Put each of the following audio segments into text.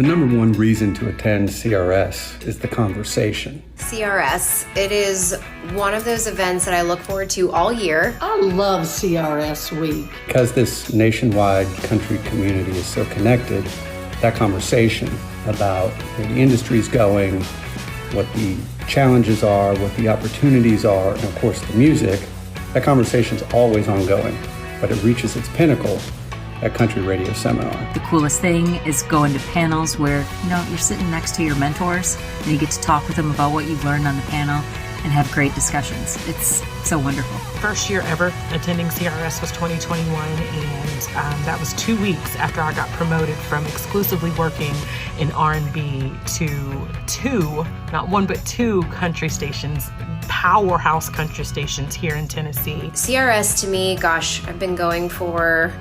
The number one reason to attend CRS is the conversation. CRS, it is one of those events that I look forward to all year. I love CRS week. Because this nationwide country community is so connected, that conversation about where the industry's going, what the challenges are, what the opportunities are, and of course the music, that conversation's always ongoing, but it reaches its pinnacle at Country Radio Seminar. The coolest thing is going to panels where, you're sitting next to your mentors and you get to talk with them about what you've learned on the panel and have great discussions. It's so wonderful. First year ever attending CRS was 2021, and that was 2 weeks after I got promoted from exclusively working in R&B to two, not one but two country stations, powerhouse country stations here in Tennessee. CRS to me, gosh, I've been going for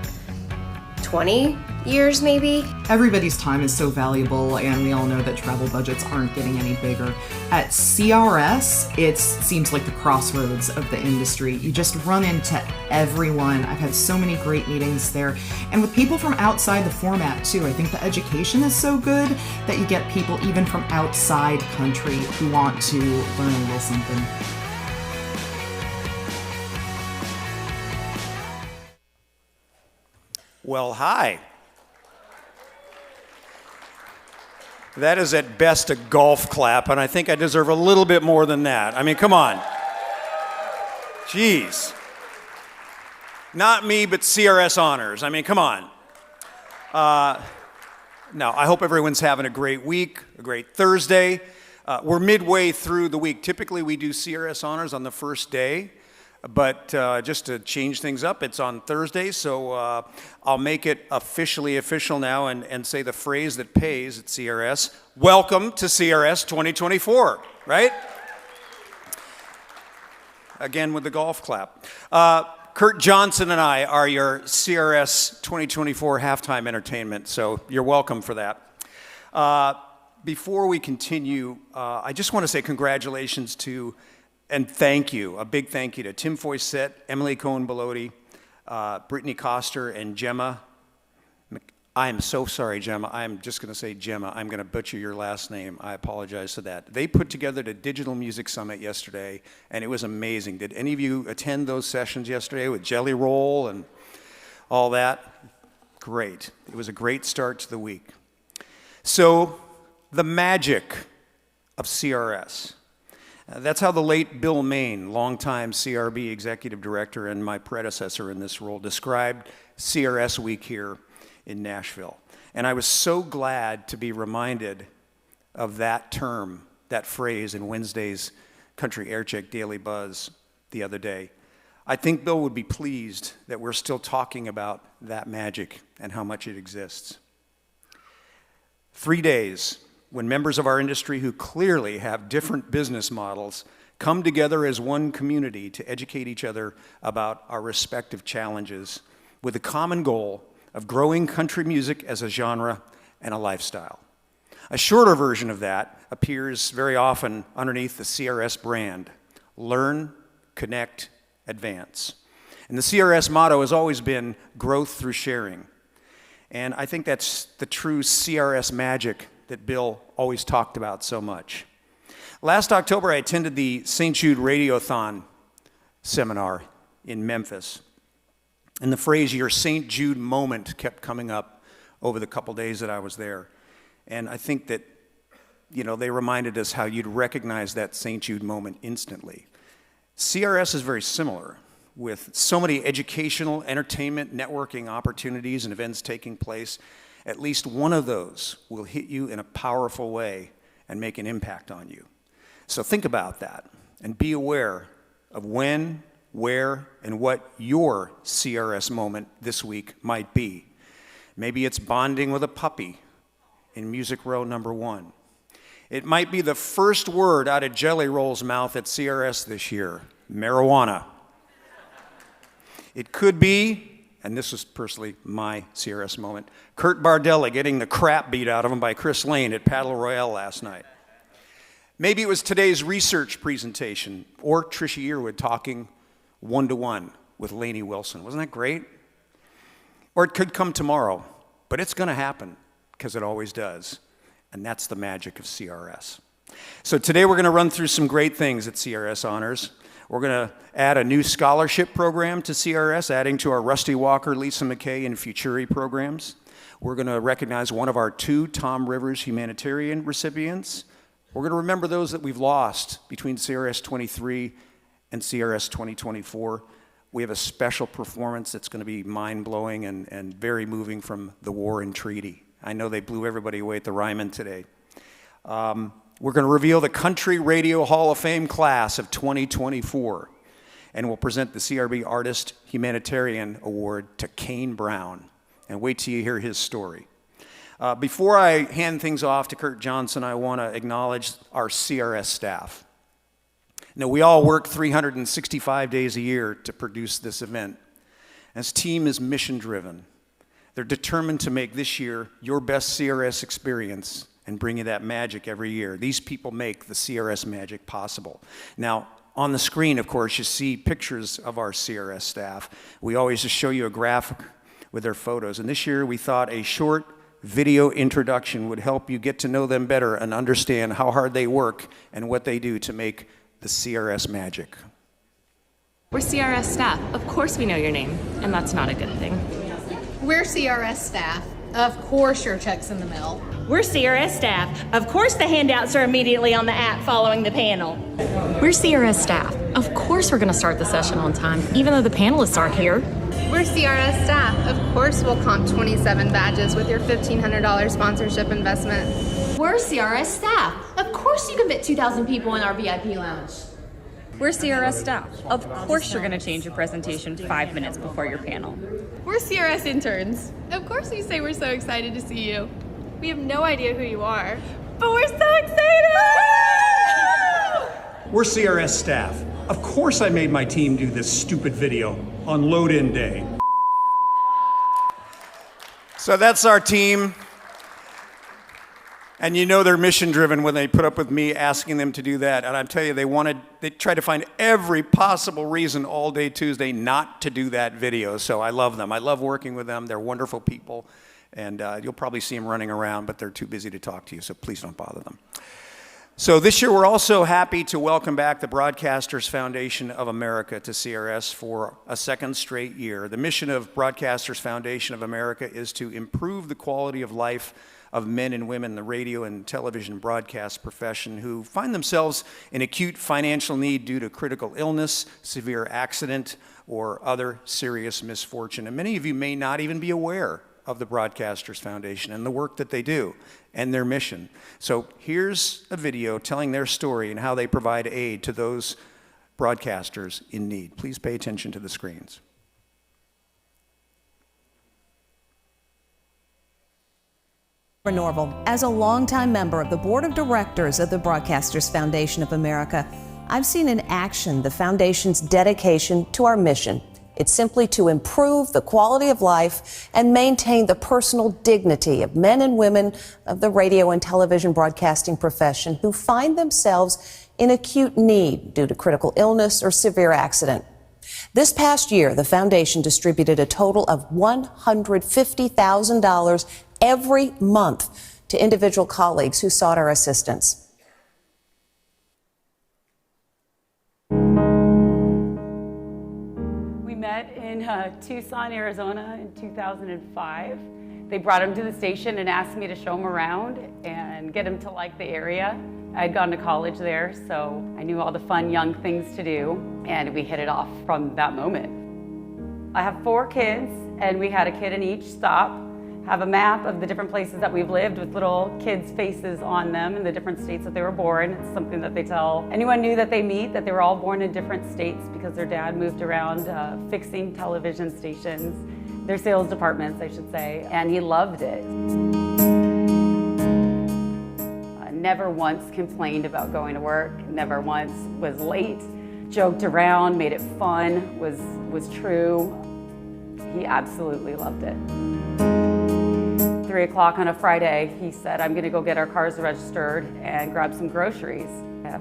20 years maybe. Everybody's time is so valuable, and we all know that travel budgets aren't getting any bigger. At CRS, it seems like the crossroads of the industry. You just run into everyone. I've had so many great meetings there, and with people from outside the format too. I think the education is so good that you get people even from outside country who want to learn a little something. Well, hi. That is at best a golf clap, and I think I deserve a little bit more than that. I mean, come on. Jeez. Not me, but CRS Honors. I mean, come on. No, I hope everyone's having a great week, a great Thursday. We're midway through the week. Typically, we do CRS Honors on the first day. But just to change things up, it's on Thursday, so I'll make it officially official now and say the phrase that pays at CRS. Welcome to CRS 2024, right? Again with the golf clap. Kurt Johnson and I are your CRS 2024 halftime entertainment, so you're welcome for that. Before we continue, I just want to say congratulations to and thank you, a big thank you to Tim Foysett, Emily Cohen-Belotti, Brittany Coster, and Gemma. I am so sorry, Gemma. I'm just going to say Gemma. I'm going to butcher your last name. I apologize for that. They put together the Digital Music Summit yesterday, and it was amazing. Did any of you attend those sessions yesterday with Jelly Roll and all that? Great. It was a great start to the week. So, the magic of CRS. That's how the late Bill Main, longtime CRB executive director and my predecessor in this role, described CRS week here in Nashville. And I was so glad to be reminded of that term, that phrase in Wednesday's Country Aircheck Daily Buzz the other day. I think Bill would be pleased that we're still talking about that magic and how much it exists. 3 days when members of our industry who clearly have different business models come together as one community to educate each other about our respective challenges with the common goal of growing country music as a genre and a lifestyle. A shorter version of that appears very often underneath the CRS brand: learn, connect, advance. And the CRS motto has always been growth through sharing. And I think that's the true CRS magic that Bill always talked about so much. Last October, I attended the St. Jude Radiothon seminar in Memphis. And the phrase, your St. Jude moment, kept coming up over the couple days that I was there. And I think that, they reminded us how you'd recognize that St. Jude moment instantly. CRS is very similar, with so many educational, entertainment, networking opportunities and events taking place. At least one of those will hit you in a powerful way and make an impact on you. So think about that and be aware of when, where, and what your CRS moment this week might be. Maybe it's bonding with a puppy in Music Row number 1. It might be the first word out of Jelly Roll's mouth at CRS this year: marijuana. It could be, and this was personally my CRS moment, Kurt Bardella getting the crap beat out of him by Chris Lane at Paddle Royale last night. Maybe it was today's research presentation, or Trisha Yearwood talking one-to-one with Lainey Wilson. Wasn't that great? Or it could come tomorrow, but it's going to happen, because it always does. And that's the magic of CRS. So today we're going to run through some great things at CRS Honors. We're going to add a new scholarship program to CRS, adding to our Rusty Walker, Lisa McKay, and Futuri programs. We're going to recognize one of our 2 Tom Rivers humanitarian recipients. We're going to remember those that we've lost between CRS 23 and CRS 2024. We have a special performance that's going to be mind-blowing and very moving from the War and Treaty. I know they blew everybody away at the Ryman today. We're going to reveal the Country Radio Hall of Fame class of 2024, and we'll present the CRB Artist Humanitarian Award to Kane Brown. And wait till you hear his story. Before I hand things off to Kurt Johnson, I want to acknowledge our CRS staff. Now, we all work 365 days a year to produce this event. This team is mission-driven. They're determined to make this year your best CRS experience and bring you that magic every year. These people make the CRS magic possible. Now, on the screen, of course, you see pictures of our CRS staff. We always just show you a graphic with their photos. And this year, we thought a short video introduction would help you get to know them better and understand how hard they work and what they do to make the CRS magic. We're CRS staff. Of course we know your name, and that's not a good thing. We're CRS staff. Of course your check's in the mail. We're CRS staff. Of course the handouts are immediately on the app following the panel. We're CRS staff. Of course we're going to start the session on time, even though the panelists aren't here. We're CRS staff. Of course we'll comp 27 badges with your $1,500 sponsorship investment. We're CRS staff. Of course you can fit 2,000 people in our VIP lounge. We're CRS staff. Of course you're going to change your presentation 5 minutes before your panel. We're CRS interns. Of course we say we're so excited to see you. We have no idea who you are, but we're so excited! We're CRS staff. Of course I made my team do this stupid video on load-in day. So that's our team. And you know they're mission-driven when they put up with me asking them to do that. And I tell you, they tried to find every possible reason all day Tuesday not to do that video. So I love them. I love working with them. They're wonderful people. And you'll probably see them running around, but they're too busy to talk to you, so please don't bother them. So this year, we're also happy to welcome back the Broadcasters Foundation of America to CRS for a second straight year. The mission of Broadcasters Foundation of America is to improve the quality of life of men and women in the radio and television broadcast profession who find themselves in acute financial need due to critical illness, severe accident, or other serious misfortune. And many of you may not even be aware of the Broadcasters Foundation and the work that they do and their mission. So here's a video telling their story and how they provide aid to those broadcasters in need. Please pay attention to the screens. Norval. As a longtime member of the Board of Directors of the Broadcasters Foundation of America, I've seen in action the Foundation's dedication to our mission. It's simply to improve the quality of life and maintain the personal dignity of men and women of the radio and television broadcasting profession who find themselves in acute need due to critical illness or severe accident. This past year, the Foundation distributed a total of $150,000 every month to individual colleagues who sought our assistance. We met in Tucson, Arizona in 2005. They brought him to the station and asked me to show him around and get him to like the area. I had gone to college there, so I knew all the fun young things to do, and we hit it off from that moment. I have 4 kids, and we had a kid in each stop. Have a map of the different places that we've lived with little kids' faces on them in the different states that they were born. It's something that they tell anyone new that they meet, that they were all born in different states because their dad moved around fixing television stations, their sales departments, I should say, and he loved it. Never once complained about going to work, never once was late, joked around, made it fun, was true. He absolutely loved it. 3 o'clock on a Friday, he said, I'm gonna go get our cars registered and grab some groceries.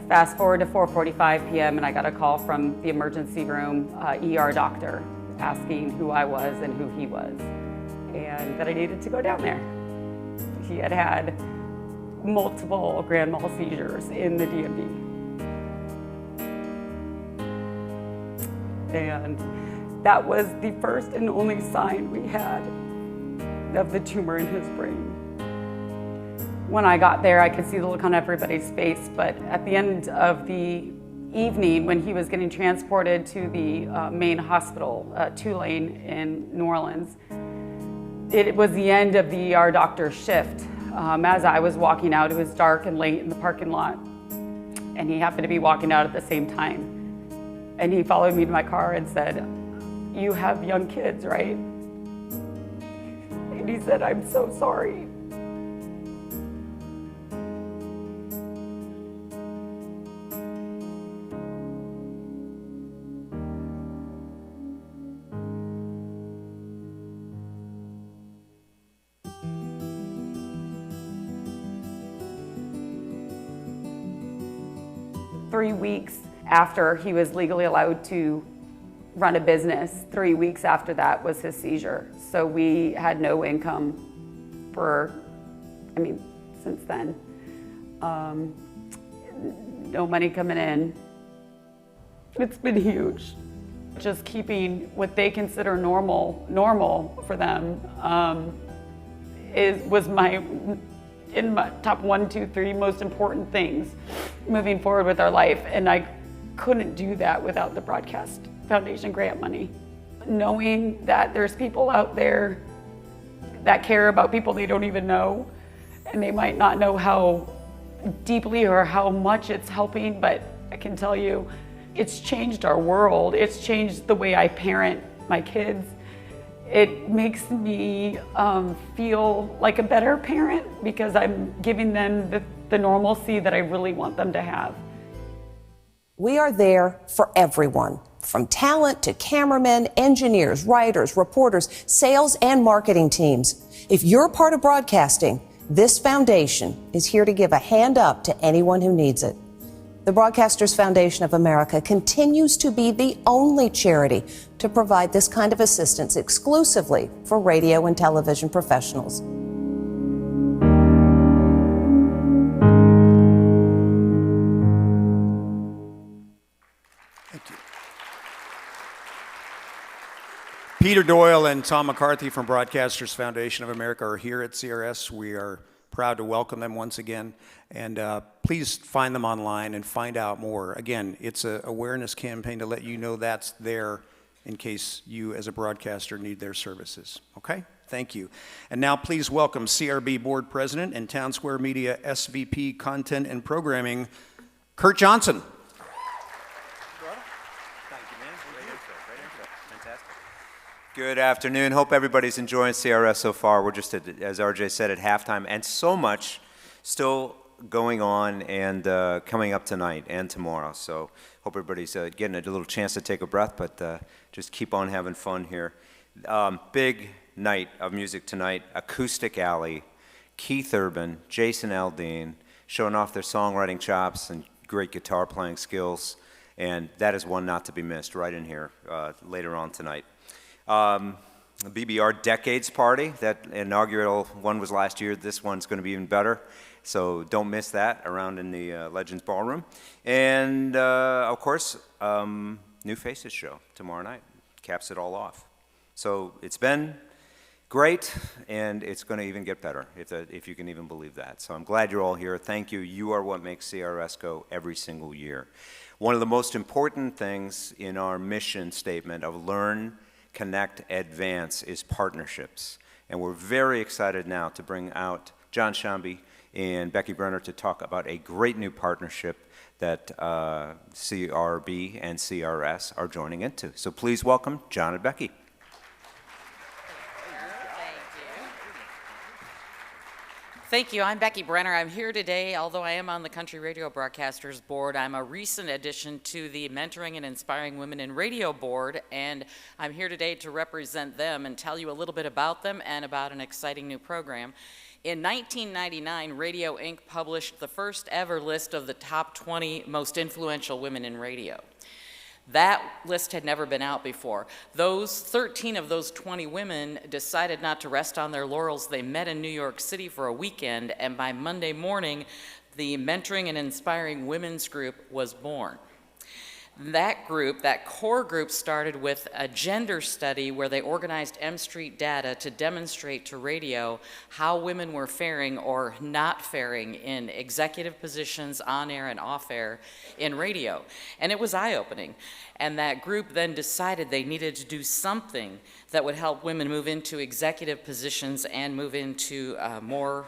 Fast forward to 4:45 p.m. and I got a call from the emergency room ER doctor asking who I was and who he was, and that I needed to go down there. He had had multiple grand mal seizures in the DMV. And that was the first and only sign we had of the tumor in his brain. When I got there, I could see the look on everybody's face, but at the end of the evening, when he was getting transported to the main hospital, Tulane in New Orleans, it was the end of the ER doctor's shift. As I was walking out, it was dark and late in the parking lot, and he happened to be walking out at the same time. And he followed me to my car and said, "You have young kids, right?" And he said, "I'm so sorry." Three weeks after he was legally allowed to run a business, 3 weeks after that was his seizure. So we had no income for, since then. No money coming in. It's been huge. Just keeping what they consider normal for them was in my top 1, 2, 3 most important things moving forward with our life. And I couldn't do that without the Broadcast Foundation grant money. Knowing that there's people out there that care about people they don't even know, and they might not know how deeply or how much it's helping, but I can tell you, it's changed our world. It's changed the way I parent my kids. It makes me feel like a better parent because I'm giving them the normalcy that I really want them to have. We are there for everyone, from talent to cameramen, engineers, writers, reporters, sales, and marketing teams. If you're part of broadcasting, this foundation is here to give a hand up to anyone who needs it. The Broadcasters Foundation of America continues to be the only charity to provide this kind of assistance exclusively for radio and television professionals. Thank you. Peter Doyle and Tom McCarthy from Broadcasters Foundation of America are here at CRS. We are proud to welcome them once again. And please find them online and find out more. Again, it's an awareness campaign to let you know that's there in case you as a broadcaster need their services. Okay? Thank you. And now please welcome CRB Board President and Town Square Media SVP Content and Programming, Kurt Johnson. Good afternoon. Hope everybody's enjoying CRS so far. We're just, as RJ said, at halftime, and so much still going on and coming up tonight and tomorrow. So hope everybody's getting a little chance to take a breath, but just keep on having fun here. Big night of music tonight. Acoustic Alley, Keith Urban, Jason Aldean, showing off their songwriting chops and great guitar playing skills. And that is one not to be missed right in here later on tonight. The BBR Decades Party, that inaugural one was last year. This one's going to be even better. So don't miss that around in the Legends Ballroom. And, of course, New Faces show tomorrow night. Caps it all off. So it's been great, and it's going to even get better, if you can even believe that. So I'm glad you're all here. Thank you. You are what makes CRS go every single year. One of the most important things in our mission statement of Learn, Connect, Advance is partnerships. And we're very excited now to bring out John Shambi and Becky Brenner to talk about a great new partnership that CRB and CRS are joining into. So please welcome John and Becky. Thank you. I'm Becky Brenner. I'm here today, although I am on the Country Radio Broadcasters Board. I'm a recent addition to the Mentoring and Inspiring Women in Radio Board, and I'm here today to represent them and tell you a little bit about them and about an exciting new program. In 1999, Radio Inc. published the first ever list of the top 20 most influential women in radio. That list had never been out before. Those 13 of those 20 women decided not to rest on their laurels. They met in New York City for a weekend, and by Monday morning, the Mentoring and Inspiring Women's Group was born. That group, that core group, started with a gender study where they organized M Street data to demonstrate to radio how women were faring or not faring in executive positions, on air and off air in radio. And it was eye-opening. And that group then decided they needed to do something that would help women move into executive positions and move into more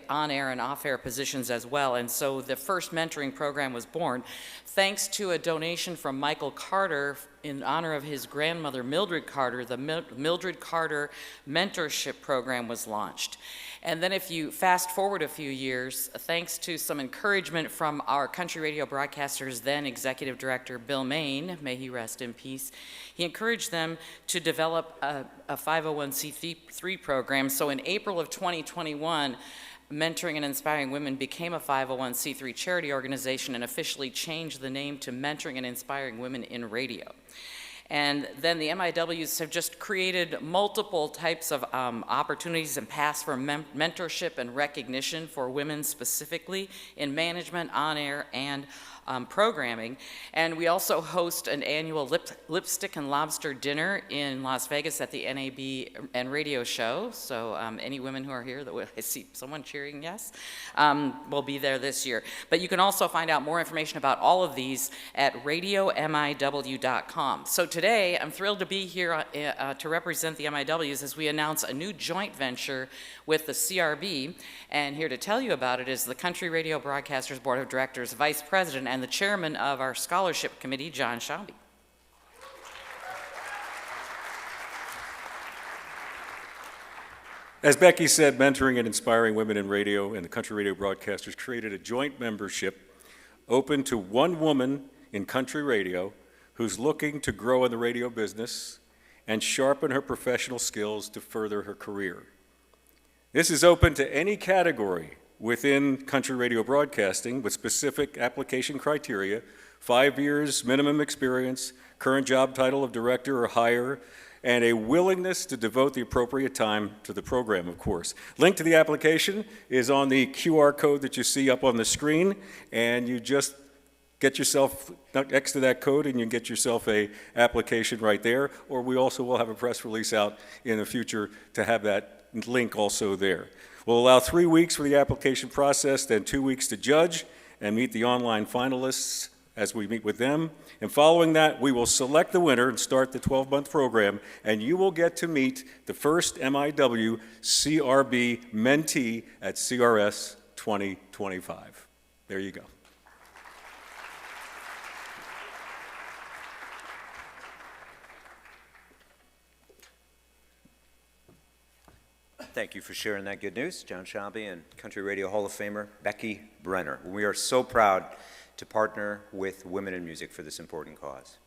on-air and off-air positions as well. And so the first mentoring program was born thanks to a donation from Michael Carter in honor of his grandmother Mildred Carter. The Mildred Carter Mentorship Program was launched. And then if you fast forward a few years, thanks to some encouragement from our country radio broadcaster's then executive director, Bill Main, may he rest in peace, he encouraged them to develop a 501c3 program. So in April of 2021, Mentoring and Inspiring Women became a 501c3 charity organization and officially changed the name to Mentoring and Inspiring Women in Radio. And then the MIWs have just created multiple types of opportunities and paths for mentorship and recognition for women specifically in management, on air, and programming. And we also host an annual lipstick and lobster dinner in Las Vegas at the NAB and radio show. So any women who are here, I see someone cheering yes, will be there this year. But you can also find out more information about all of these at radiomiw.com. So today, I'm thrilled to be here to represent the MIWs as we announce a new joint venture with the CRB. And here to tell you about it is the Country Radio Broadcasters Board of Directors Vice President and the Chairman of our Scholarship Committee, John Shambi. As Becky said, Mentoring and Inspiring Women in Radio and the Country Radio Broadcasters created a joint membership open to one woman in country radio who's looking to grow in the radio business and sharpen her professional skills to further her career. This is open to any category within country radio broadcasting with specific application criteria, 5 years minimum experience, current job title of director or higher, and a willingness to devote the appropriate time to the program, of course. Link to the application is on the QR code that you see up on the screen, and you just get yourself next to that code and you get yourself a application right there, or we also will have a press release out in the future to have that link also there. We'll allow 3 weeks for the application process, then 2 weeks to judge and meet the online finalists as we meet with them. And following that, we will select the winner and start the 12-month program, and you will get to meet the first MIW CRB mentee at CRS 2025. There you go. Thank you for sharing that good news, John Shambi and Country Radio Hall of Famer Becky Brenner. We are so proud to partner with Women in Music for this important cause.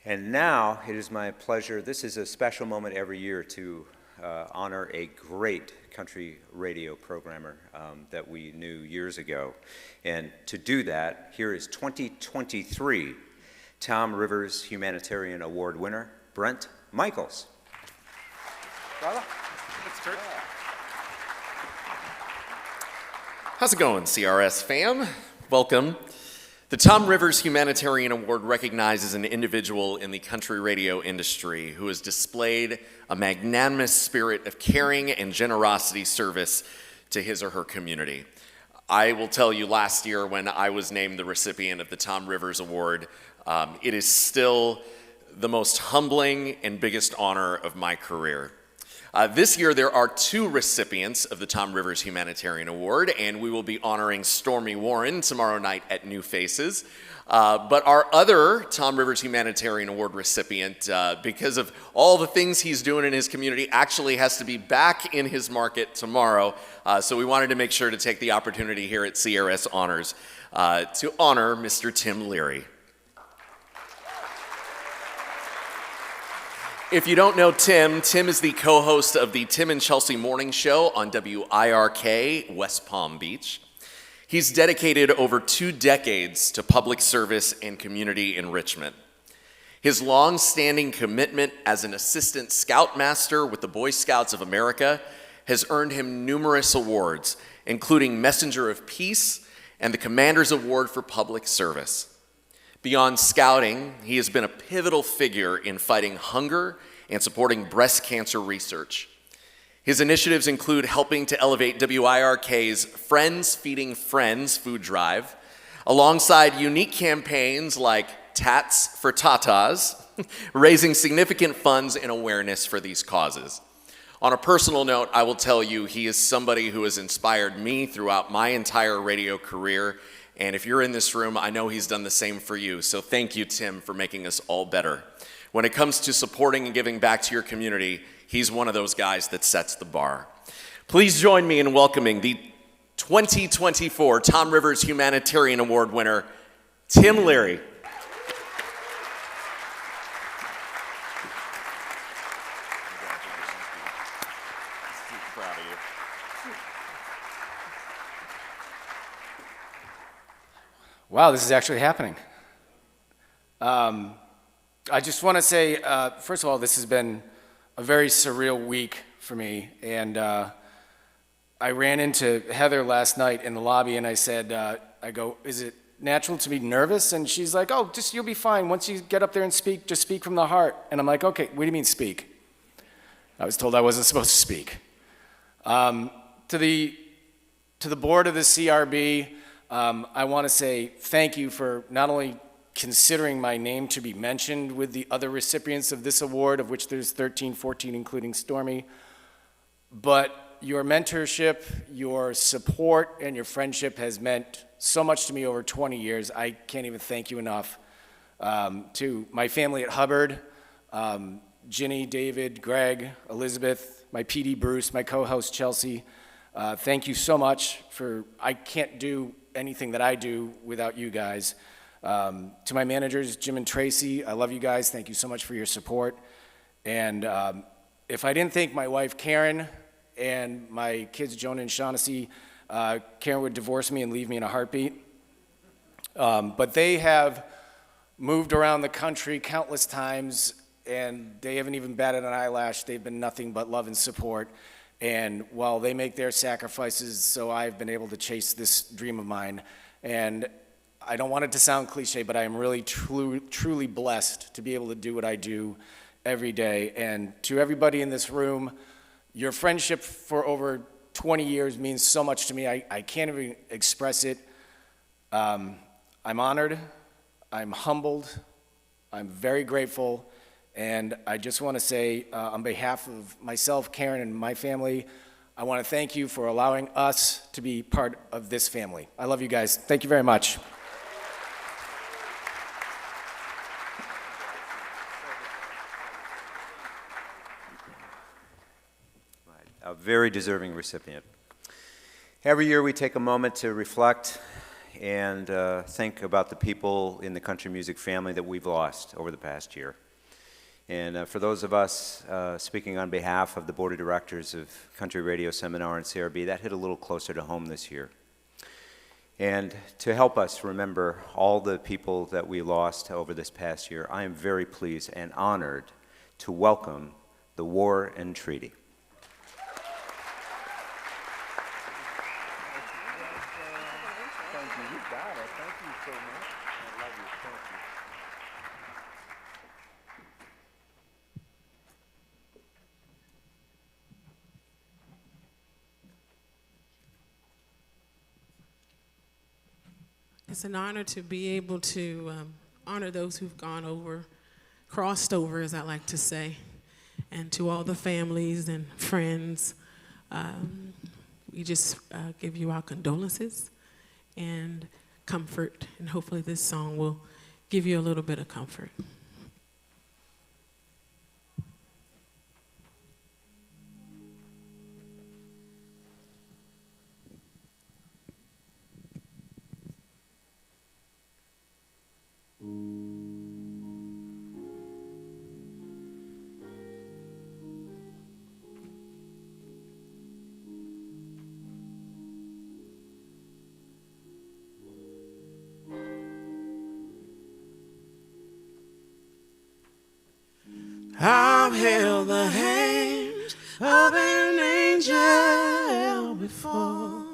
And now it is my pleasure, this is a special moment every year to honor a great country radio programmer that we knew years ago. And to do that, here is 2023 Tom Rivers Humanitarian Award winner, Brent Michaels. Brother. How's it going, CRS fam? Welcome. The Tom Rivers Humanitarian Award recognizes an individual in the country radio industry who has displayed a magnanimous spirit of caring and generosity service to his or her community. I will tell you, last year when I was named the recipient of the Tom Rivers Award, it is still the most humbling and biggest honor of my career. This year, there are 2 recipients of the Tom Rivers Humanitarian Award, and we will be honoring Stormy Warren tomorrow night at New Faces. But our other Tom Rivers Humanitarian Award recipient, because of all the things he's doing in his community, actually has to be back in his market tomorrow. So we wanted to make sure to take the opportunity here at CRS Honors to honor Mr. Tim Leary. If you don't know Tim, Tim is the co-host of the Tim and Chelsea Morning Show on WIRK, West Palm Beach. He's dedicated over 2 decades to public service and community enrichment. His long-standing commitment as an assistant scoutmaster with the Boy Scouts of America has earned him numerous awards, including Messenger of Peace and the Commander's Award for Public Service. Beyond scouting, he has been a pivotal figure in fighting hunger and supporting breast cancer research. His initiatives include helping to elevate WIRK's Friends Feeding Friends food drive, alongside unique campaigns like Tats for Tatas, raising significant funds and awareness for these causes. On a personal note, I will tell you, he is somebody who has inspired me throughout my entire radio career, and if you're in this room, I know he's done the same for you, so thank you, Tim, for making us all better. When it comes to supporting and giving back to your community, he's one of those guys that sets the bar. Please join me in welcoming the 2024 Tom Rivers Humanitarian Award winner, Tim Leary. Wow, this is actually happening. I just want to say, first of all, this has been a very surreal week for me. And I ran into Heather last night in the lobby and I said, I go, is it natural to be nervous? And she's like, oh, just you'll be fine. Once you get up there and speak, just speak from the heart. And I'm like, okay, what do you mean speak? I was told I wasn't supposed to speak. To the board of the CRB, I want to say thank you for not only considering my name to be mentioned with the other recipients of this award, of which there's 13, 14, including Stormy, but your mentorship, your support, and your friendship has meant so much to me over 20 years. I can't even thank you enough. To my family at Hubbard, Ginny, David, Greg, Elizabeth, my PD Bruce, my co-host Chelsea, thank you so much for, I can't do anything that I do without you guys. To my managers, Jim and Tracy, I love you guys. Thank you so much for your support. And if I didn't thank my wife, Karen, and my kids, Jonah and Shaughnessy, Karen would divorce me and leave me in a heartbeat. But they have moved around the country countless times, and they haven't even batted an eyelash. They've been nothing but love and support. And while they make their sacrifices, so I've been able to chase this dream of mine. And I don't want it to sound cliche, but I am really truly blessed to be able to do what I do every day. And to everybody in this room, your friendship for over 20 years means so much to me. I can't even express it. I'm honored, I'm humbled, I'm very grateful. And I just want to say, on behalf of myself, Karen, and my family, I want to thank you for allowing us to be part of this family. I love you guys. Thank you very much. A very deserving recipient. Every year we take a moment to reflect and think about the people in the country music family that we've lost over the past year. And for those of us speaking on behalf of the Board of Directors of Country Radio Seminar and CRB, that hit a little closer to home this year. And to help us remember all the people that we lost over this past year, I am very pleased and honored to welcome the War and Treaty. It's an honor to be able to honor those who've gone over, crossed over, as I like to say, and to all the families and friends. We just give you our condolences and comfort, and hopefully this song will give you a little bit of comfort. I've held the hands of an angel before,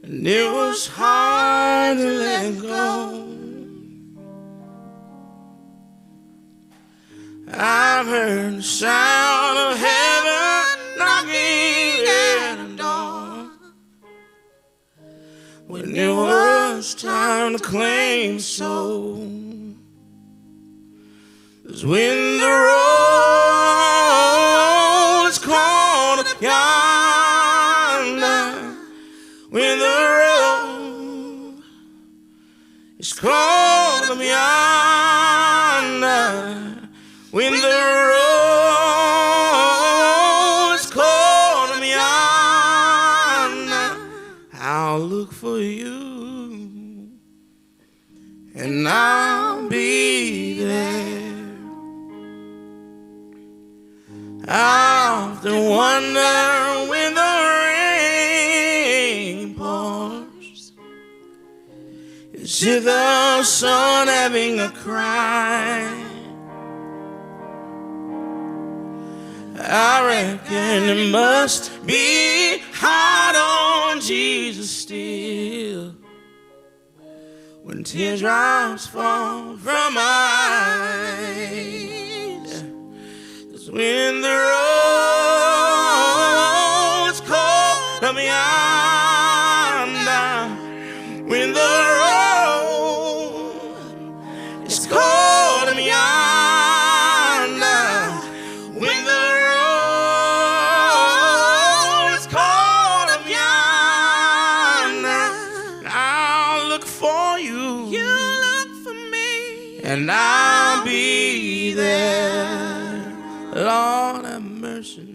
and it was hard to let go. I've heard the sound of heaven knocking at the door, when it was time to claim soul. 'Cause when the roll is called up yonder, when the roll is called up yonder, when the roll is called up yonder, I'll look for you and I'll be there. I often wonder when the rain pours, is it the sun having a cry? I reckon it must be hard on Jesus still, when teardrops fall from my eyes. 'Cause when the roll is cold up yonder, when the roll is cold up yonder, when the roll is cold up yonder, I'll look for you, you look for me, and I'll be there. Lord have mercy now.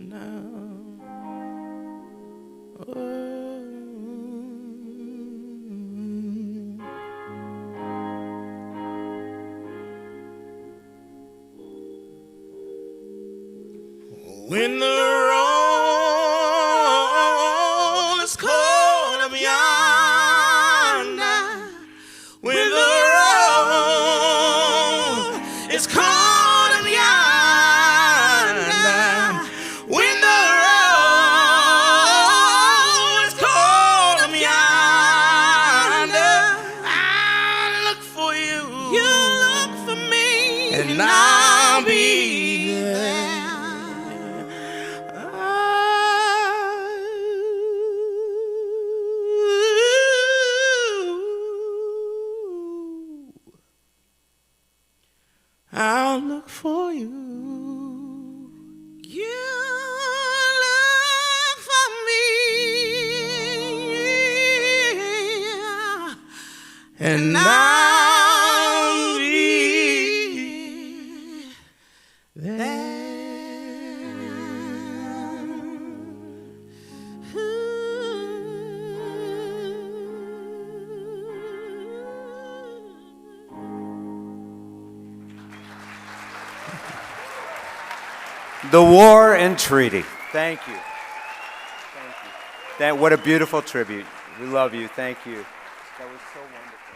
When the roll is cold up yonder, when the roll is cold up yonder, when the roll is cold up yonder, I look for you, you look for me, and I'll be there. I'll look for you. You look for me, and I'll be there. The War and Treaty. Thank you. Thank you. What a beautiful tribute. We love you. Thank you. That was so wonderful.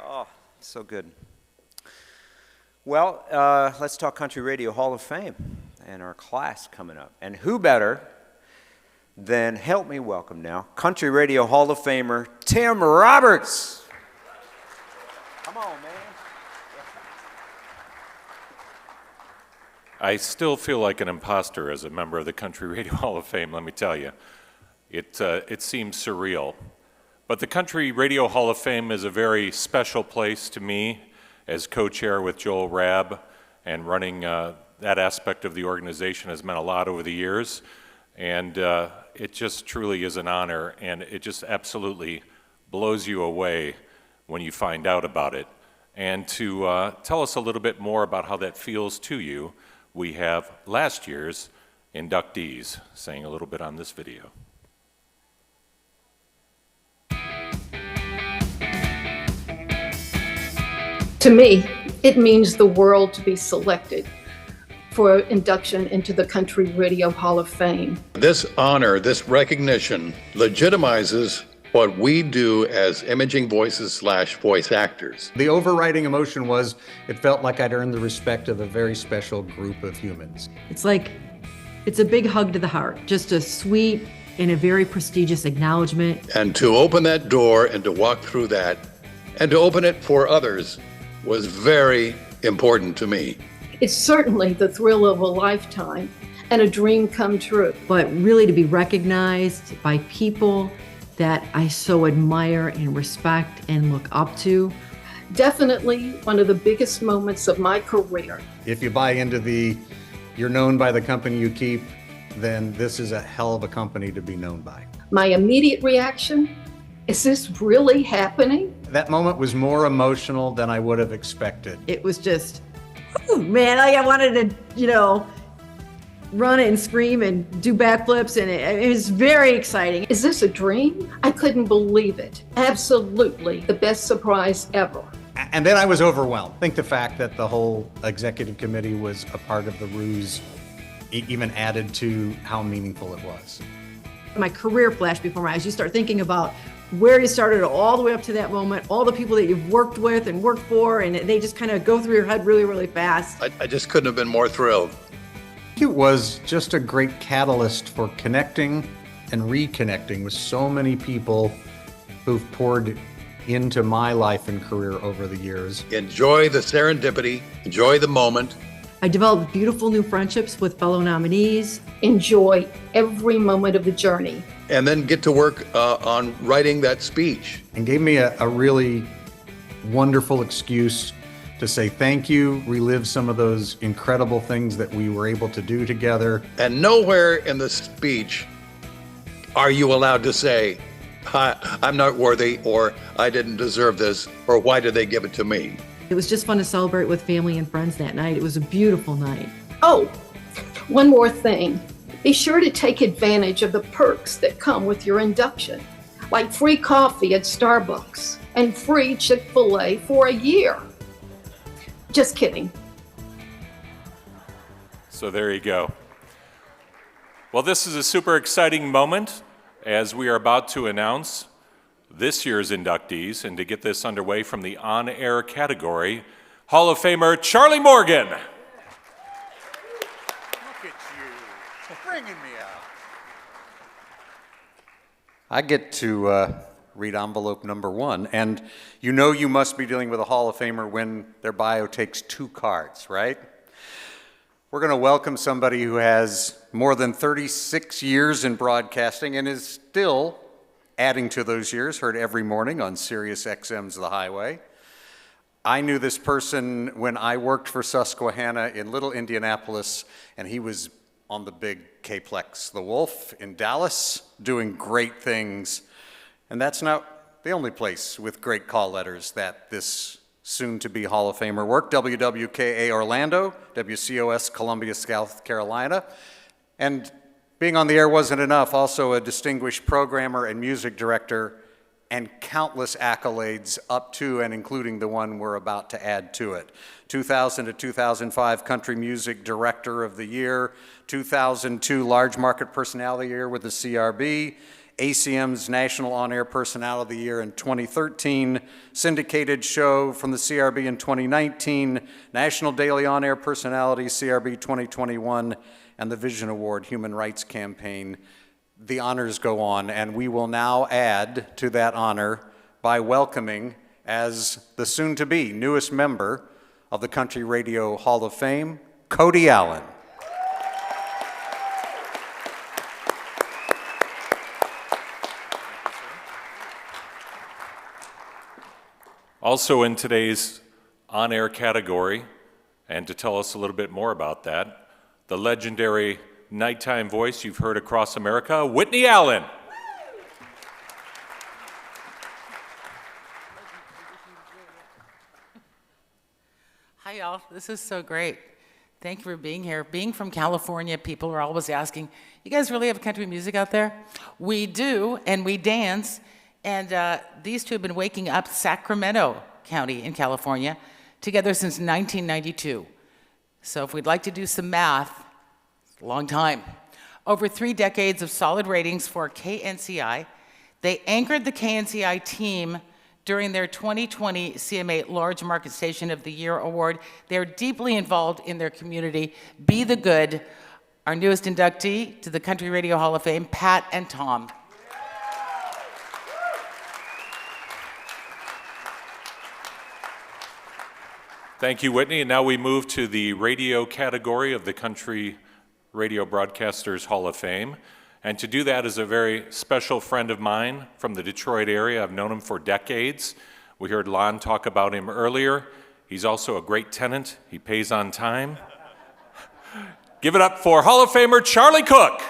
Oh, so good. Well, let's talk Country Radio Hall of Fame and our class coming up. And who better than help me welcome now Country Radio Hall of Famer Tim Roberts. Come on, man. I still feel like an imposter as a member of the Country Radio Hall of Fame, let me tell you. It seems surreal. But the Country Radio Hall of Fame is a very special place to me as co-chair with Joel Rabb, and running that aspect of the organization has meant a lot over the years. And it just truly is an honor, and it just absolutely blows you away when you find out about it. And to tell us a little bit more about how that feels to you, we have last year's inductees saying a little bit on this video. To me, it means the world to be selected for induction into the Country Radio Hall of Fame. This honor, this recognition legitimizes what we do as imaging voices / voice actors. The overriding emotion was it felt like I'd earned the respect of a very special group of humans. It's like, it's a big hug to the heart, just a sweet and a very prestigious acknowledgement. And to open that door and to walk through that and to open it for others was very important to me. It's certainly the thrill of a lifetime and a dream come true. But really to be recognized by people that I so admire and respect and look up to. Definitely one of the biggest moments of my career. If you buy into you're known by the company you keep, then this is a hell of a company to be known by. My immediate reaction, is this really happening? That moment was more emotional than I would have expected. It was just, man, I wanted to, run and scream and do backflips, and it was very exciting. Is this a dream? I couldn't believe it. Absolutely the best surprise ever. And then I was overwhelmed. I think the fact that the whole executive committee was a part of the ruse even added to how meaningful it was. My career flashed before my eyes. You start thinking about where you started all the way up to that moment, all the people that you've worked with and worked for, and they just kind of go through your head really, really fast. I just couldn't have been more thrilled. It was just a great catalyst for connecting and reconnecting with so many people who've poured into my life and career over the years. Enjoy the serendipity, enjoy the moment. I developed beautiful new friendships with fellow nominees. Enjoy every moment of the journey. And then get to work on writing that speech. And gave me a really wonderful excuse to say thank you, relive some of those incredible things that we were able to do together. And nowhere in the speech are you allowed to say, I'm not worthy, or I didn't deserve this, or why did they give it to me? It was just fun to celebrate with family and friends that night. It was a beautiful night. Oh, one more thing. Be sure to take advantage of the perks that come with your induction, like free coffee at Starbucks and free Chick-fil-A for a year. Just kidding. So there you go. Well, this is a super exciting moment as we are about to announce this year's inductees, and to get this underway from the on-air category, Hall of Famer Charlie Morgan. Look at you, bringing me out. I get to read envelope number 1, and you know you must be dealing with a Hall of Famer when their bio takes 2 cards, right? We're going to welcome somebody who has more than 36 years in broadcasting and is still adding to those years, heard every morning on Sirius XM's The Highway. I knew this person when I worked for Susquehanna in Little Indianapolis, and he was on the big K-Plex, The Wolf in Dallas, doing great things. And that's not the only place with great call letters that this soon-to-be Hall of Famer worked. WWKA Orlando, WCOS Columbia, South Carolina. And being on the air wasn't enough, also a distinguished programmer and music director, and countless accolades up to and including the one we're about to add to it. 2000 to 2005 Country Music Director of the Year, 2002 Large Market Personality of the Year with the CRB, ACM's National On-Air Personality of the Year in 2013, Syndicated Show from the CRB in 2019, National Daily On-Air Personality CRB 2021, and the Vision Award Human Rights Campaign. The honors go on, and we will now add to that honor by welcoming, as the soon-to-be newest member of the Country Radio Hall of Fame, Cody Allen. Also in today's on-air category, and to tell us a little bit more about that, the legendary nighttime voice you've heard across America, Whitney Allen. Hi, y'all. This is so great. Thank you for being here. Being from California, people are always asking, you guys really have country music out there? We do, and we dance. And these two have been waking up Sacramento County in California together since 1992. So if we'd like to do some math, it's a long time. Over 3 decades of solid ratings for KNCI. They anchored the KNCI team during their 2020 CMA Large Market Station of the Year Award. They're deeply involved in their community. Be the Good, our newest inductee to the Country Radio Hall of Fame, Pat and Tom. Thank you, Whitney. And now we move to the radio category of the Country Radio Broadcasters Hall of Fame. And to do that is a very special friend of mine from the Detroit area. I've known him for decades. We heard Lon talk about him earlier. He's also a great tenant. He pays on time. Give it up for Hall of Famer Charlie Cook.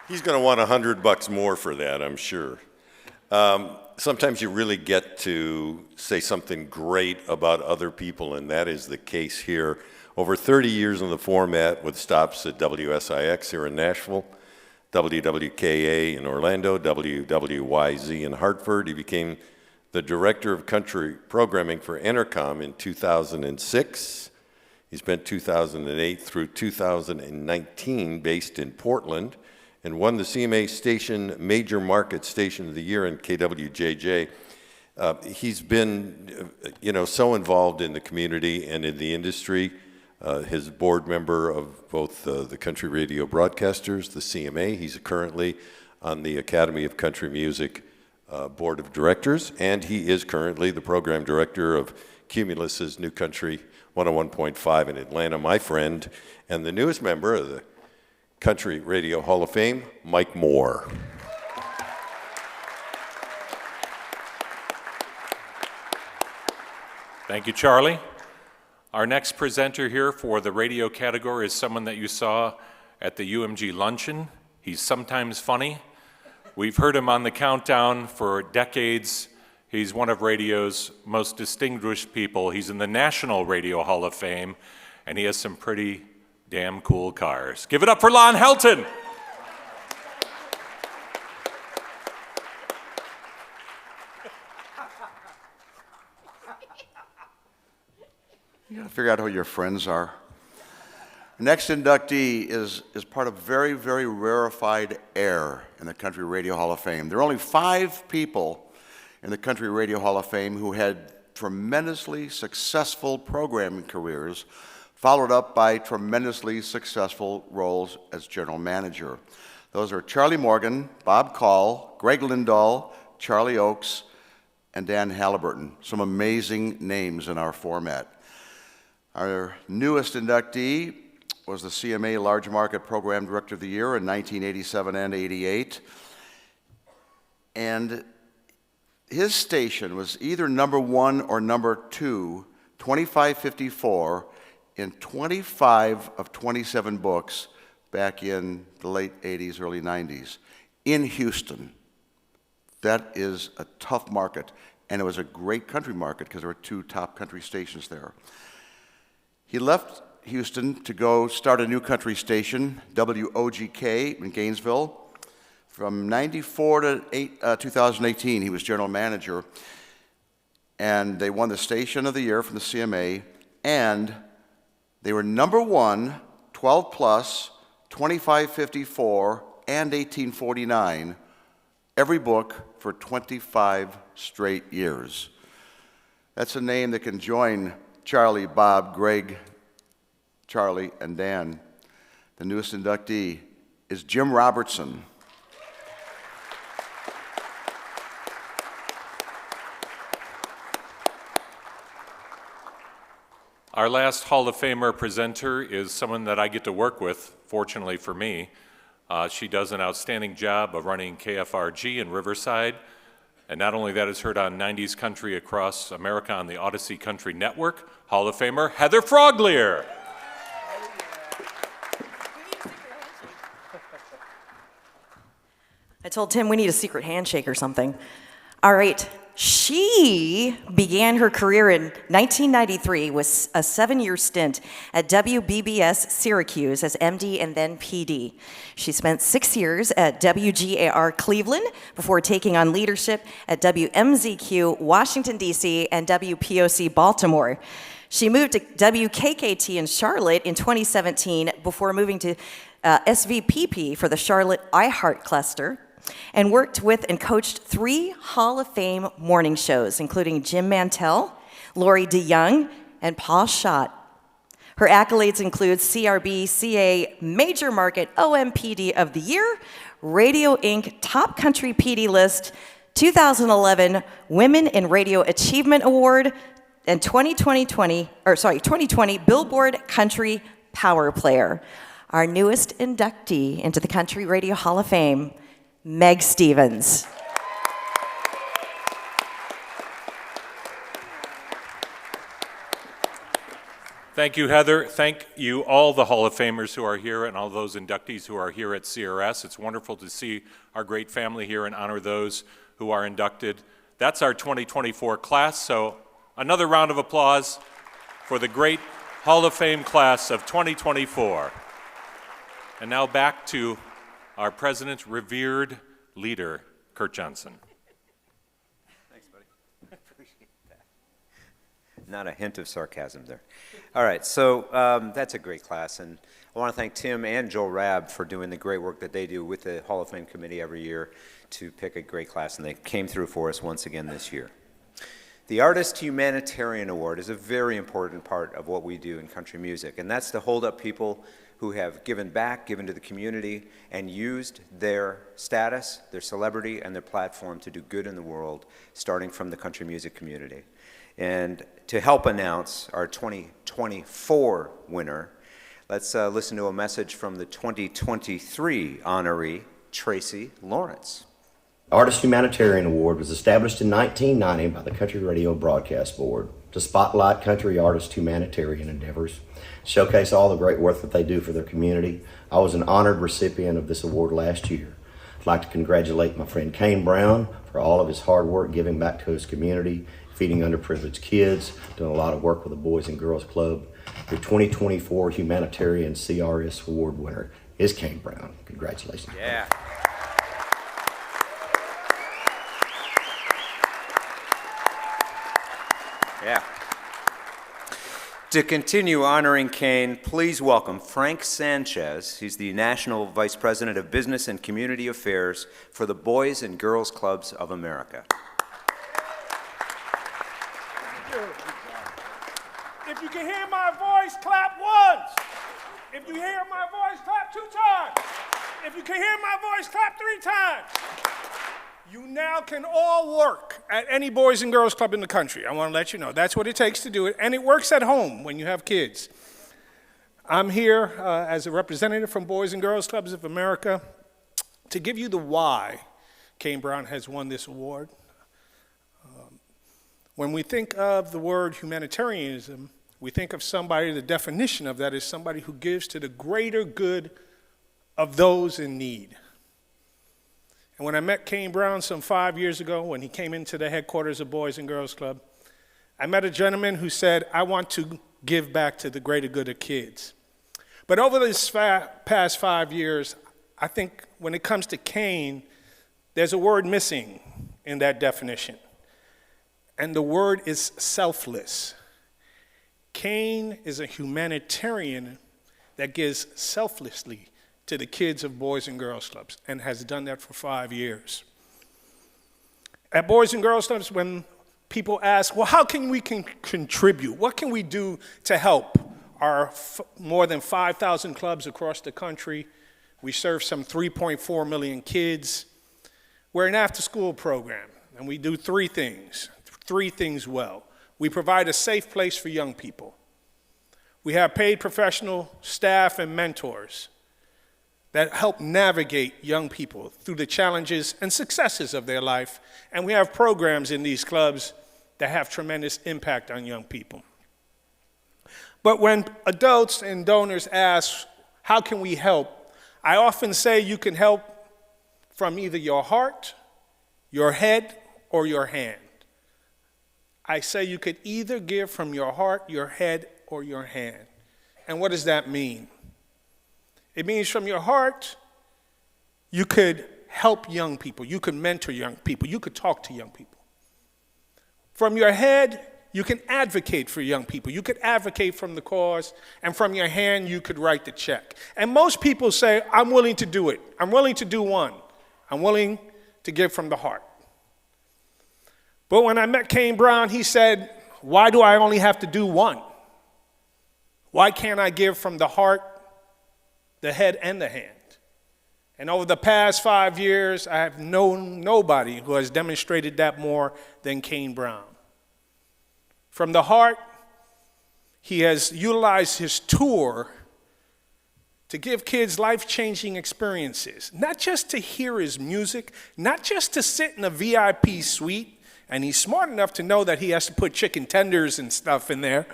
He's going to want $100 more for that, I'm sure. Sometimes you really get to say something great about other people, and that is the case here. Over 30 years in the format with stops at WSIX here in Nashville, WWKA in Orlando, WWYZ in Hartford. He became the Director of Country Programming for Entercom in 2006. He spent 2008 through 2019 based in Portland and won the CMA Station Major Market Station of the Year in KWJJ. He's been, so involved in the community and in the industry. His board member of both the Country Radio Broadcasters, the CMA. He's currently on the Academy of Country Music Board of Directors, and he is currently the program director of Cumulus's New Country 101.5 in Atlanta, my friend, and the newest member of the Country Radio Hall of Fame, Mike Moore. Thank you, Charlie. Our next presenter here for the radio category is someone that you saw at the UMG luncheon. He's sometimes funny. We've heard him on the countdown for decades. He's one of radio's most distinguished people. He's in the National Radio Hall of Fame, and he has some pretty damn cool cars. Give it up for Lon Helton. You gotta figure out who your friends are. The next inductee is part of very, very rarefied air in the Country Radio Hall of Fame. There are only 5 people in the Country Radio Hall of Fame who had tremendously successful programming careers, followed up by tremendously successful roles as general manager. Those are Charlie Morgan, Bob Call, Greg Lindahl, Charlie Oakes, and Dan Halliburton. Some amazing names in our format. Our newest inductee was the CMA Large Market Program Director of the Year in 1987 and 88. And his station was either number 1 or number 2, 2554, in 25 of 27 books back in the late 80s, early 90s, in Houston. That is a tough market, and it was a great country market because there were 2 top country stations there. He left Houston to go start a new country station, WOGK in Gainesville. From 94 to 2018, he was general manager, and they won the Station of the Year from the CMA, and they were number 1, 12 plus, 2554, and 1849, every book for 25 straight years. That's a name that can join Charlie, Bob, Greg, Charlie, and Dan. The newest inductee is Jim Robertson. Our last Hall of Famer presenter is someone that I get to work with, fortunately for me. She does an outstanding job of running KFRG in Riverside. And not only that, is heard on 90s country across America on the Odyssey Country Network. Hall of Famer Heather Froglier. I told Tim we need a secret handshake or something. All right. She began her career in 1993 with a 7-year stint at WBBS Syracuse as MD and then PD. She spent 6 years at WGAR Cleveland before taking on leadership at WMZQ Washington, D.C. and WPOC Baltimore. She moved to WKKT in Charlotte in 2017 before moving to SVPP for the Charlotte iHeart Cluster, and worked with and coached 3 Hall of Fame morning shows, including Jim Mantell, Lori DeYoung, and Paul Schott. Her accolades include CRB-CA Major Market OMPD of the Year, Radio Inc. Top Country PD List, 2011 Women in Radio Achievement Award, and 2020 Billboard Country Power Player. Our newest inductee into the Country Radio Hall of Fame, Meg Stevens. Thank you, Heather. Thank you, all the Hall of Famers who are here and all those inductees who are here at CRS. It's wonderful to see our great family here and honor those who are inducted. That's our 2024 class, so another round of applause for the great Hall of Fame class of 2024. And now back to our president's revered leader, Kurt Johnson. Thanks, buddy. I appreciate that. Not a hint of sarcasm there. All right, so that's a great class, and I want to thank Tim and Joel Rabb for doing the great work that they do with the Hall of Fame committee every year to pick a great class, and they came through for us once again this year. The Artist Humanitarian Award is a very important part of what we do in country music, and that's to hold up people who have given back, given to the community, and used their status, their celebrity, and their platform to do good in the world, starting from the country music community. And to help announce our 2024 winner, let's listen to a message from the 2023 honoree, Tracy Lawrence. The Artist Humanitarian Award was established in 1990 by the Country Radio Broadcast Board to spotlight country artists' humanitarian endeavors, showcase all the great work that they do for their community. I was an honored recipient of this award last year. I'd like to congratulate my friend Kane Brown for all of his hard work giving back to his community, feeding underprivileged kids, doing a lot of work with the Boys and Girls Club. Your 2024 Humanitarian CRS Award winner is Kane Brown. Congratulations. Yeah. Yeah. To continue honoring Kane, please welcome Frank Sanchez. He's the National Vice President of Business and Community Affairs for the Boys and Girls Clubs of America. If you can hear my voice, clap once. If you hear my voice, clap 2 times. If you can hear my voice, clap 3 times. You now can all work at any Boys and Girls Club in the country. I want to let you know that's what it takes to do it, and it works at home when you have kids. I'm here as a representative from Boys and Girls Clubs of America to give you the why Kane Brown has won this award. When we think of the word humanitarianism, we think of somebody, the definition of that is somebody who gives to the greater good of those in need. And when I met Kane Brown some 5 years ago, when he came into the headquarters of Boys and Girls Club, I met a gentleman who said, I want to give back to the greater good of kids. But over this past 5 years, I think when it comes to Kane, there's a word missing in that definition. And the word is selfless. Kane is a humanitarian that gives selflessly to the kids of Boys and Girls Clubs and has done that for 5 years. At Boys and Girls Clubs, when people ask, well, how can we contribute? What can we do to help our more than 5,000 clubs across the country? We serve some 3.4 million kids. We're an after-school program, and we do 3 things well. We provide a safe place for young people. We have paid professional staff and mentors that help navigate young people through the challenges and successes of their life. And we have programs in these clubs that have tremendous impact on young people. But when adults and donors ask, how can we help? I often say you can help from either your heart, your head, or your hand. I say you could either give from your heart, your head, or your hand. And what does that mean? It means from your heart, you could help young people. You could mentor young people. You could talk to young people. From your head, You can advocate for young people. You could advocate from the cause, and from your hand, you could write the check. And most people say, I'm willing to do it. I'm willing to do one. I'm willing to give from the heart. But when I met Kane Brown, he said, why do I only have to do one? Why can't I give from the heart, the head, and the hand? And over the past 5 years, I have known nobody who has demonstrated that more than Kane Brown. From the heart, he has utilized his tour to give kids life-changing experiences, not just to hear his music, not just to sit in a VIP suite, and he's smart enough to know that he has to put chicken tenders and stuff in there,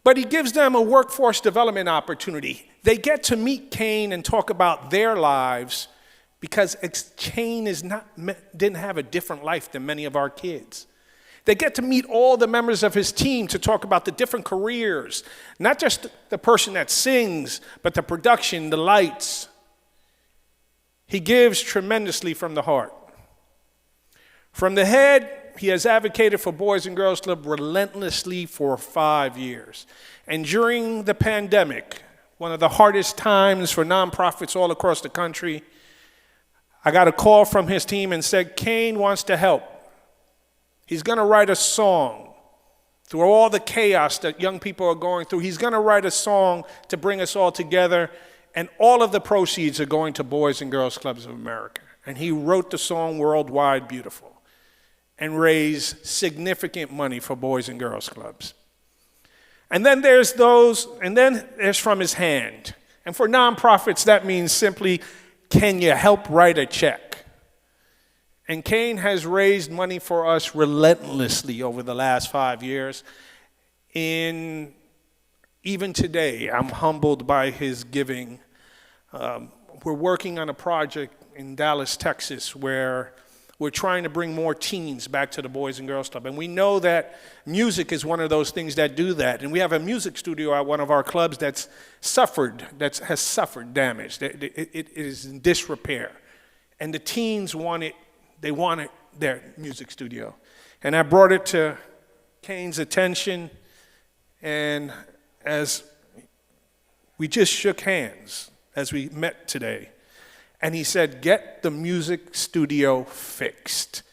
but he gives them a workforce development opportunity. They get to meet Kane and talk about their lives because Kane didn't have a different life than many of our kids. They get to meet all the members of his team to talk about the different careers, not just the person that sings, but the production, the lights. He gives tremendously from the heart. From the head, he has advocated for Boys and Girls Club relentlessly for 5 years. And during the pandemic, one of the hardest times for nonprofits all across the country, I got a call from his team and said, Kane wants to help. He's going to write a song through all the chaos that young people are going through. He's going to write a song to bring us all together, and all of the proceeds are going to Boys and Girls Clubs of America. And he wrote the song Worldwide Beautiful and raised significant money for Boys and Girls Clubs. And then there's from his hand. And for nonprofits, that means simply, can you help write a check? And Kane has raised money for us relentlessly over the last 5 years. Even today, I'm humbled by his giving. We're working on a project in Dallas, Texas, where we're trying to bring more teens back to the Boys and Girls Club. And we know that music is one of those things that do that. And we have a music studio at one of our clubs that has suffered damage. It is in disrepair. And the teens wanted their music studio. And I brought it to Kane's attention, and as we just shook hands as we met today, and he said, get the music studio fixed.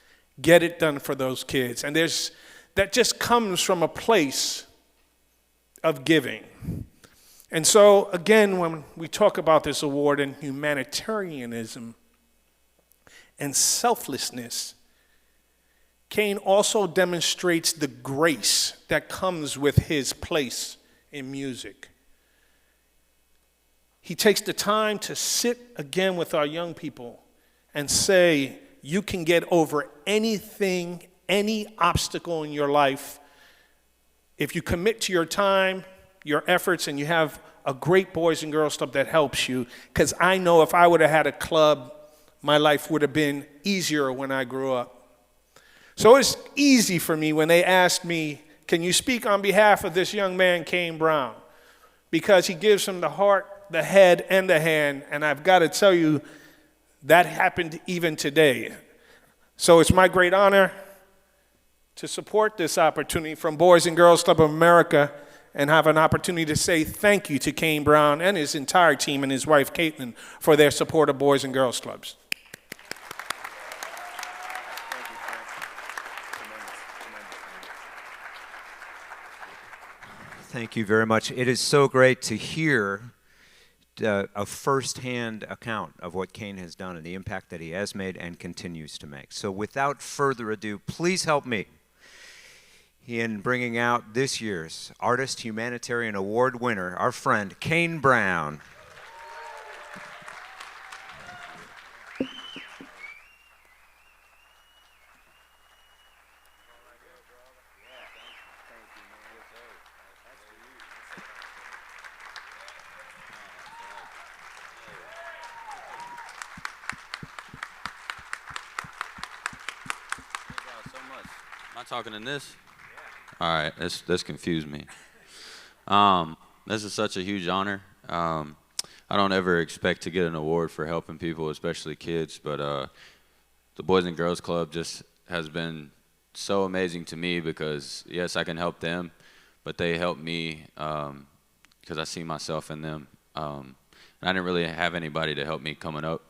Get it done for those kids. And that just comes from a place of giving. And so, again, when we talk about this award and humanitarianism and selflessness, Kane also demonstrates the grace that comes with his place in music. He takes the time to sit again with our young people and say, you can get over anything, any obstacle in your life if you commit to your time, your efforts, and you have a great Boys and Girls Club that helps you. Because I know if I would have had a club, my life would have been easier when I grew up. So it's easy for me when they ask me, can you speak on behalf of this young man, Kane Brown? Because he gives from the heart, the head, and the hand. And I've got to tell you, that happened even today. So it's my great honor to support this opportunity from Boys and Girls Club of America and have an opportunity to say thank you to Kane Brown and his entire team and his wife, Caitlin, for their support of Boys and Girls Clubs. Thank you very much. It is so great to hear a first-hand account of what Kane has done and the impact that he has made and continues to make. So without further ado, please help me in bringing out this year's Artist Humanitarian Award winner, our friend Kane Brown. Talking in this? All right, this confused me. This is such a huge honor. I don't ever expect to get an award for helping people, especially kids, but the Boys and Girls Club just has been so amazing to me because, yes, I can help them, but they help me because I see myself in them. And I didn't really have anybody to help me coming up,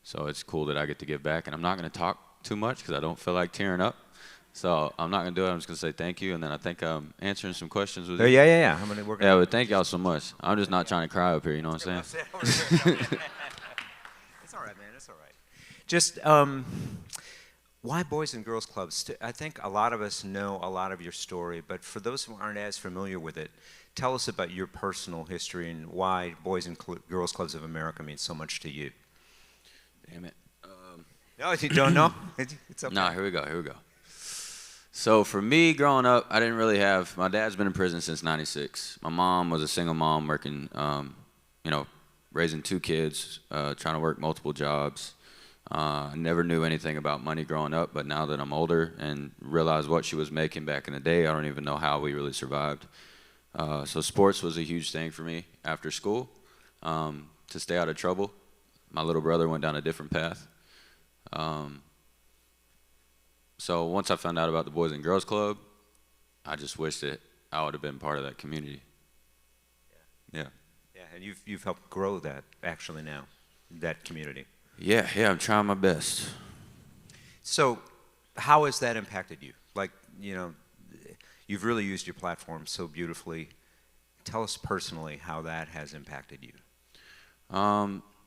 so it's cool that I get to give back. And I'm not going to talk too much because I don't feel like tearing up. So I'm not going to do it. I'm just going to say thank you, and then I think I'm answering some questions with you. Yeah. Yeah, but thank y'all so much. I'm just not trying to cry up here, you know what I'm saying? It's all right, man. It's all right. Just why Boys and Girls Clubs? I think a lot of us know a lot of your story, but for those who aren't as familiar with it, tell us about your personal history and why Boys and Girls Clubs of America means so much to you. Damn it. No, if you don't know, it's okay. No, here we go. So for me, growing up, I didn't really have, my dad's been in prison since '96. My mom was a single mom working, raising 2 kids, trying to work multiple jobs. I never knew anything about money growing up, but now that I'm older and realize what she was making back in the day, I don't even know how we really survived. So sports was a huge thing for me after school, to stay out of trouble. My little brother went down a different path. So once I found out about the Boys and Girls Club, I just wish that I would have been part of that community. Yeah. Yeah, and you've helped grow that actually now, that community. Yeah, I'm trying my best. So how has that impacted you? Like, you've really used your platform so beautifully. Tell us personally how that has impacted you.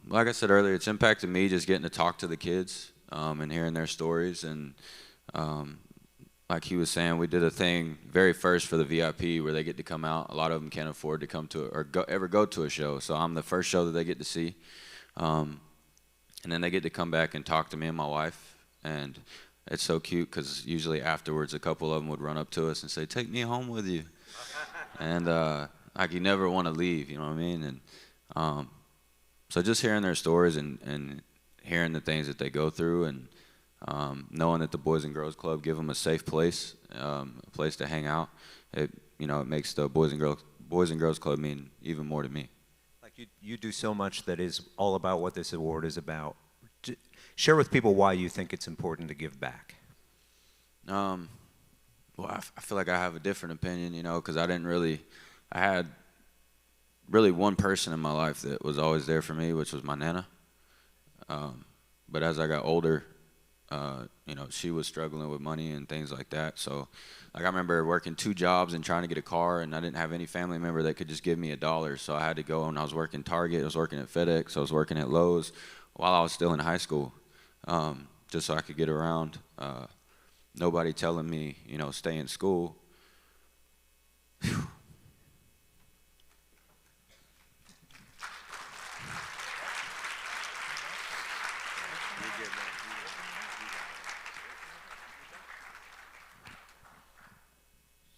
Like I said earlier, it's impacted me just getting to talk to the kids and hearing their stories. And like he was saying, we did a thing very first for the VIP where they get to come out. A lot of them can't afford to come to or ever go to a show. So I'm the first show that they get to see. And then they get to come back and talk to me and my wife. And it's so cute because usually afterwards a couple of them would run up to us and say, "Take me home with you." And like you never want to leave, you know what I mean? And so just hearing their stories and hearing the things that they go through and knowing that the Boys and Girls Club give them a safe place, a place to hang out, it makes the Boys and Girls Club mean even more to me. Like you do so much that is all about what this award is about. Share with people why you think it's important to give back. Well, I feel like I have a different opinion, because I had really one person in my life that was always there for me, which was my Nana. But as I got older, she was struggling with money and things like that. So like I remember working 2 jobs and trying to get a car, and I didn't have any family member that could just give me $1. So I had to go, and I was working Target, I was working at FedEx, I was working at Lowe's while I was still in high school, just so I could get around. Nobody telling me, stay in school. Whew.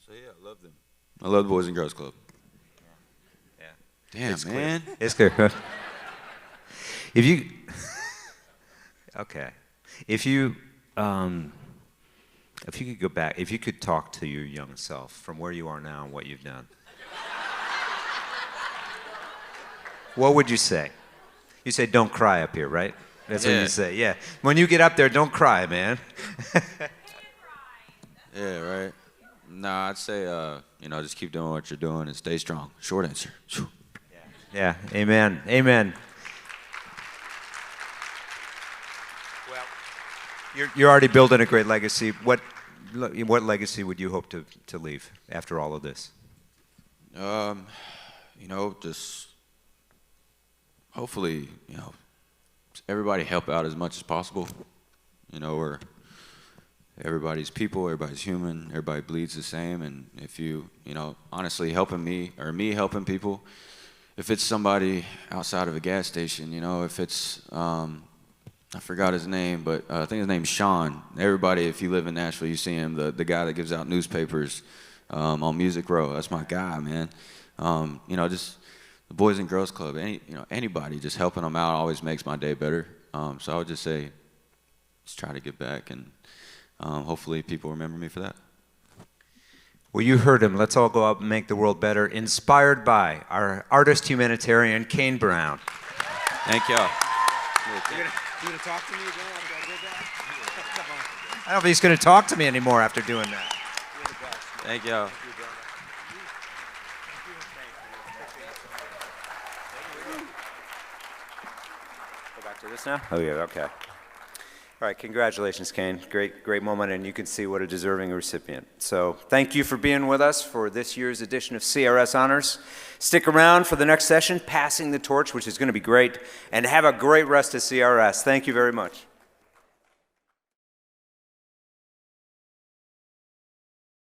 I love them. I love the Boys and Girls Club. Yeah. Damn, It's man. Clear. It's clear. If you could go back, if you could talk to your young self from where you are now and what you've done, what would you say? You say, "Don't cry up here," right? That's what you say. Yeah. When you get up there, don't cry, man. Yeah, right. Nah, I'd say, just keep doing what you're doing and stay strong. Short answer. Yeah. Amen. Amen. Well, you're already building a great legacy. What legacy would you hope to leave after all of this? Just hopefully, everybody help out as much as possible. We're everybody's people, everybody's human, everybody bleeds the same. And if you, honestly helping me or me helping people, if it's somebody outside of a gas station, if it's, I forgot his name, but I think his name's Sean. Everybody, if you live in Nashville, you see him, the guy that gives out newspapers on Music Row. That's my guy, man. Just the Boys and Girls Club, anybody, just helping them out always makes my day better. So I would just say, just try to give back, and hopefully people remember me for that. Well, you heard him. Let's all go out and make the world better. Inspired by our artist humanitarian, Kane Brown. Thank y'all. You gonna talk to me again after I did that? Come on. I don't know if he's going to talk to me anymore after doing that. Thank y'all. Go back to this now? Oh, yeah, okay. All right, congratulations, Kane. Great moment, and you can see what a deserving recipient. So thank you for being with us for this year's edition of CRS Honors. Stick around for the next session, Passing the Torch, which is going to be great, and have a great rest of CRS. Thank you very much.